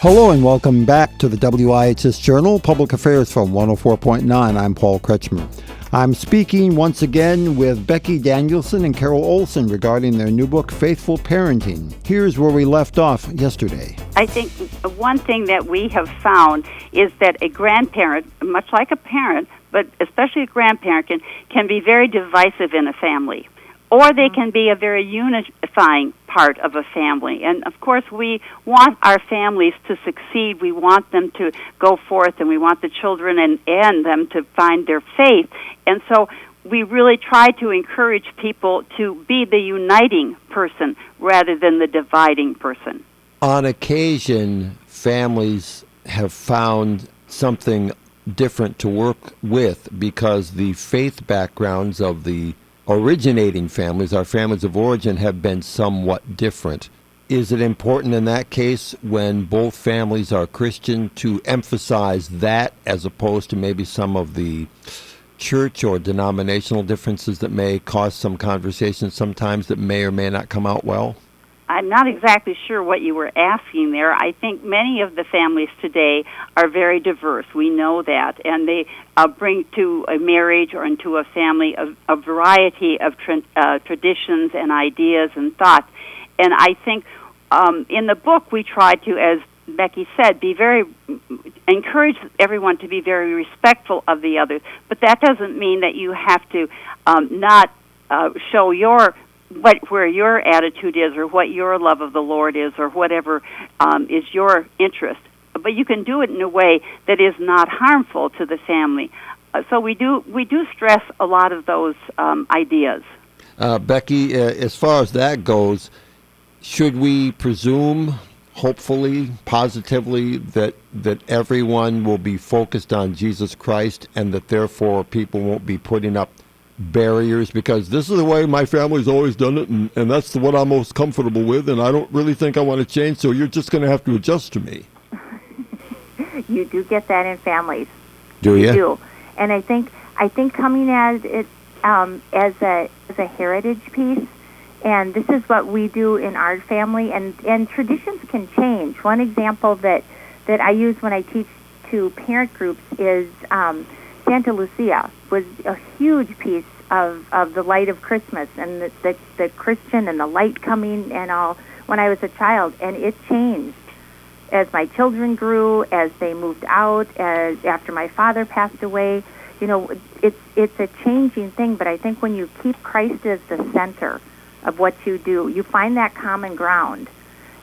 Hello and welcome back to the WIHS Journal, Public Affairs from 104.9. I'm Paul Kretschmer. I'm speaking once again with Becky Danielson and Carol Olson regarding their new book, Faithful Parenting. Here's where we left off yesterday. I think one thing that we have found is that a grandparent, much like a parent, but especially a grandparent, can be very divisive in a family. Or they can be a very unifying part of a family. And, of course, we want our families to succeed. We want them to go forth, and we want the children and them to find their faith. And so we really try to encourage people to be the uniting person rather than the dividing person. On occasion, families have found something different to work with because the faith backgrounds of the originating families, our families of origin, have been somewhat different. Is it important in that case, when both families are Christian, to emphasize that as opposed to maybe some of the church or denominational differences that may cause some conversations sometimes that may or may not come out well? I'm not exactly sure what you were asking there. I think many of the families today are very diverse. We know that. And they bring to a marriage or into a family a variety of traditions and ideas and thoughts. And I think in the book we try to, as Becky said, encourage everyone to be very respectful of the others. But that doesn't mean that you have to not show where your attitude is or what your love of the Lord is or whatever is your interest. But you can do it in a way that is not harmful to the family. So we do stress a lot of those ideas. Becky, as far as that goes, should we presume, hopefully, positively, that everyone will be focused on Jesus Christ and that therefore people won't be putting up barriers because this is the way my family's always done it and that's what I'm most comfortable with and I don't really think I want to change, so you're just going to have to adjust to me? You do get that in families. Do you? You do. And I think coming at it as a heritage piece, and this is what we do in our family, and traditions can change. One example that I use when I teach to parent groups is Santa Lucia was a huge piece of the light of Christmas and the Christian and the light coming and all when I was a child, and it changed as my children grew, as they moved out, as after my father passed away. You know, it's a changing thing, but I think when you keep Christ as the center of what you do, you find that common ground,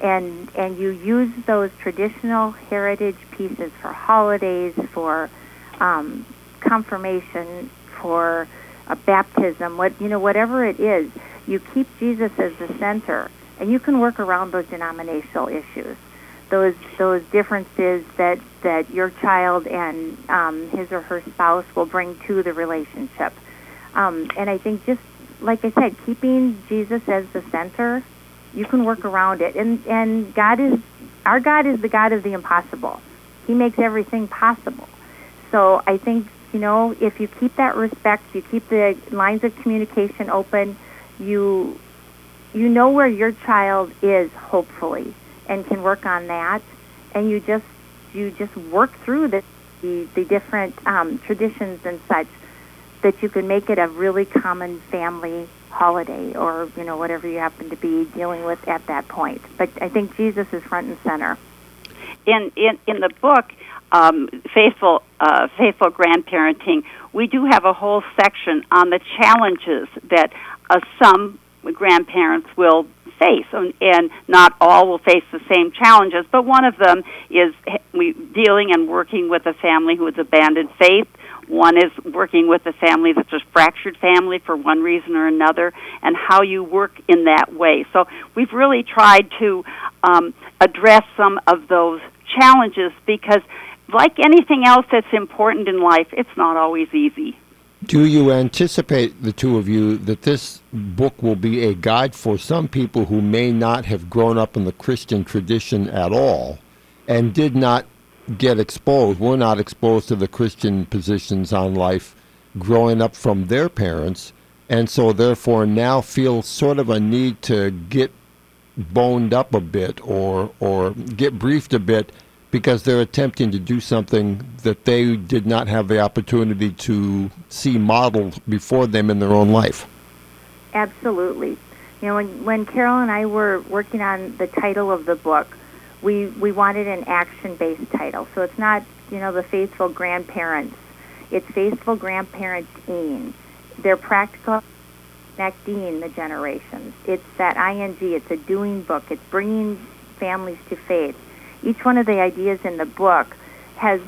and you use those traditional heritage pieces for holidays, for confirmation, for a baptism, whatever it is, you keep Jesus as the center, and you can work around those denominational issues, those differences that your child and his or her spouse will bring to the relationship. And I think, just like I said, keeping Jesus as the center, you can work around it. And our God is the God of the impossible. He makes everything possible. So I think, if you keep that respect, you keep the lines of communication open, you know where your child is, hopefully, and can work on that, and you just work through the different traditions and such, that you can make it a really common family holiday, or whatever you happen to be dealing with at that point. But I think Jesus is front and center. In the book, Faithful Grandparenting, we do have a whole section on the challenges that some grandparents will face, and not all will face the same challenges, but one of them is dealing and working with a family who has abandoned faith. One is working with a family that's a fractured family for one reason or another, and how you work in that way. So we've really tried to address some of those challenges because, like anything else that's important in life, it's not always easy. Do you anticipate, the two of you, that this book will be a guide for some people who may not have grown up in the Christian tradition at all and did not were not exposed to the Christian positions on life growing up from their parents, and so therefore now feel sort of a need to get boned up a bit or get briefed a bit because they're attempting to do something that they did not have the opportunity to see modeled before them in their own life. Absolutely. You know, when Carol and I were working on the title of the book, we wanted an action-based title. So it's not, the faithful grandparents. It's faithful grandparenting. They're practical, connecting the generations. It's that ING. It's a doing book. It's bringing families to faith. Each one of the ideas in the book has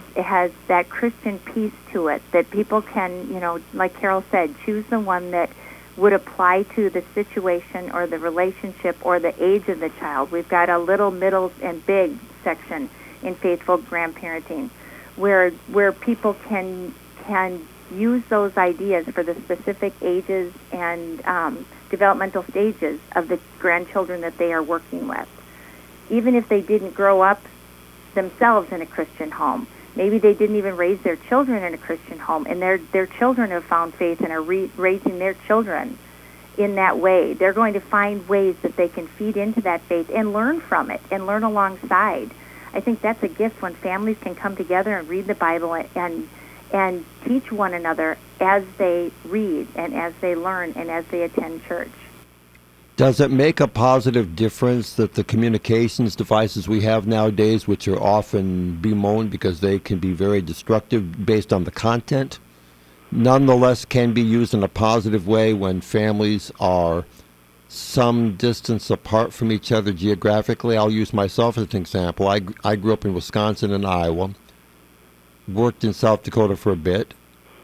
that Christian piece to it, that people can, like Carol said, choose the one that would apply to the situation or the relationship or the age of the child. We've got a little, middle, and big section in Faithful Grandparenting where people can use those ideas for the specific ages and developmental stages of the grandchildren that they are working with. Even if they didn't grow up themselves in a Christian home, maybe they didn't even raise their children in a Christian home, and their children have found faith and are raising their children in that way. They're going to find ways that they can feed into that faith and learn from it and learn alongside. I think that's a gift when families can come together and read the Bible and teach one another as they read and as they learn and as they attend church. Does it make a positive difference that the communications devices we have nowadays, which are often bemoaned because they can be very destructive based on the content, nonetheless can be used in a positive way when families are some distance apart from each other geographically? I'll use myself as an example. I grew up in Wisconsin and Iowa, worked in South Dakota for a bit,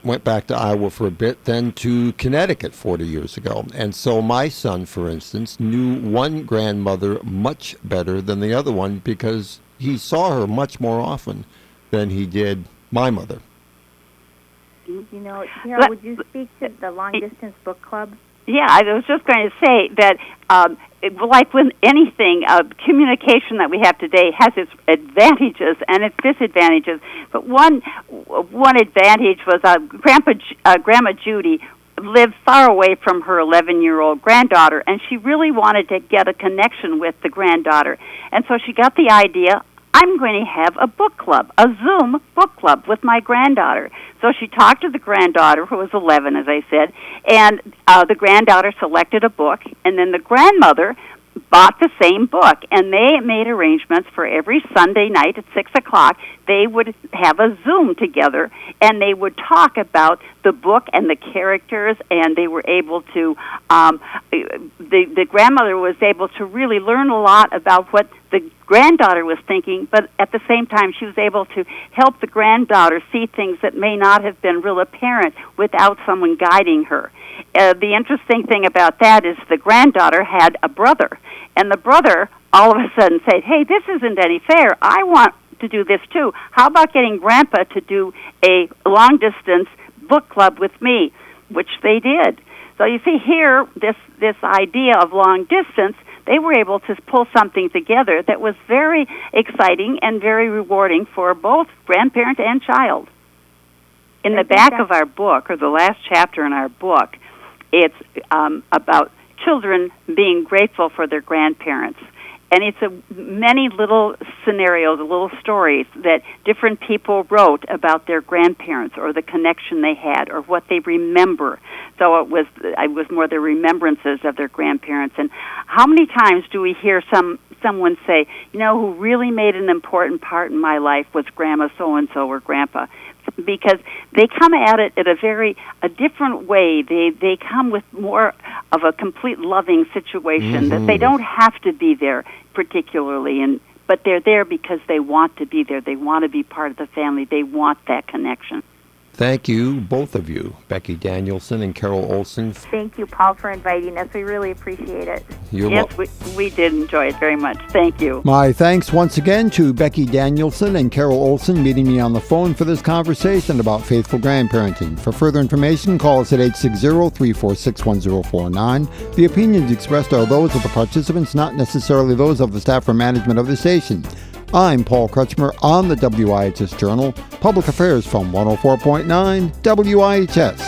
went back to Iowa for a bit, then to Connecticut 40 years ago. And so my son, for instance, knew one grandmother much better than the other one because he saw her much more often than he did my mother. Carol, would you speak to the Long Distance Book Club? Yeah, I was just going to say that, like with anything, communication that we have today has its advantages and its disadvantages. But one advantage was Grandma Judy lived far away from her 11-year-old granddaughter, and she really wanted to get a connection with the granddaughter. And so she got the idea, I'm going to have a book club, a Zoom book club with my granddaughter. So she talked to the granddaughter, who was 11, as I said, and the granddaughter selected a book, and then the grandmother bought the same book, and they made arrangements for every Sunday night at 6 o'clock. They would have a Zoom together, and they would talk about the book and the characters, and they were able to, the grandmother was able to really learn a lot about what the granddaughter was thinking, but at the same time she was able to help the granddaughter see things that may not have been real apparent without someone guiding her. The interesting thing about that is the granddaughter had a brother, and the brother all of a sudden said, hey, this isn't any fair. I want to do this too. How about getting Grandpa to do a long-distance book club with me, which they did. So you see here, this idea of long distance, they were able to pull something together that was very exciting and very rewarding for both grandparent and child. In the back of our book, or the last chapter in our book, it's about children being grateful for their grandparents. And it's many little scenarios, little stories that different people wrote about their grandparents or the connection they had or what they remember. So it was more the remembrances of their grandparents. And how many times do we hear someone say, who really made an important part in my life was Grandma so-and-so or Grandpa? Because they come at it in a different way. They come with more of a complete loving situation, that they don't have to be there particularly, but they're there because they want to be there. They want to be part of the family. They want that connection. Thank you, both of you, Becky Danielson and Carol Olson. Thank you, Paul, for inviting us. We really appreciate it. Yes, we did enjoy it very much. Thank you. My thanks once again to Becky Danielson and Carol Olson meeting me on the phone for this conversation about faithful grandparenting. For further information, call us at 860-346-1049. The opinions expressed are those of the participants, not necessarily those of the staff or management of the station. I'm Paul Kretschmer on the WIHS Journal, Public Affairs from 104.9 WIHS.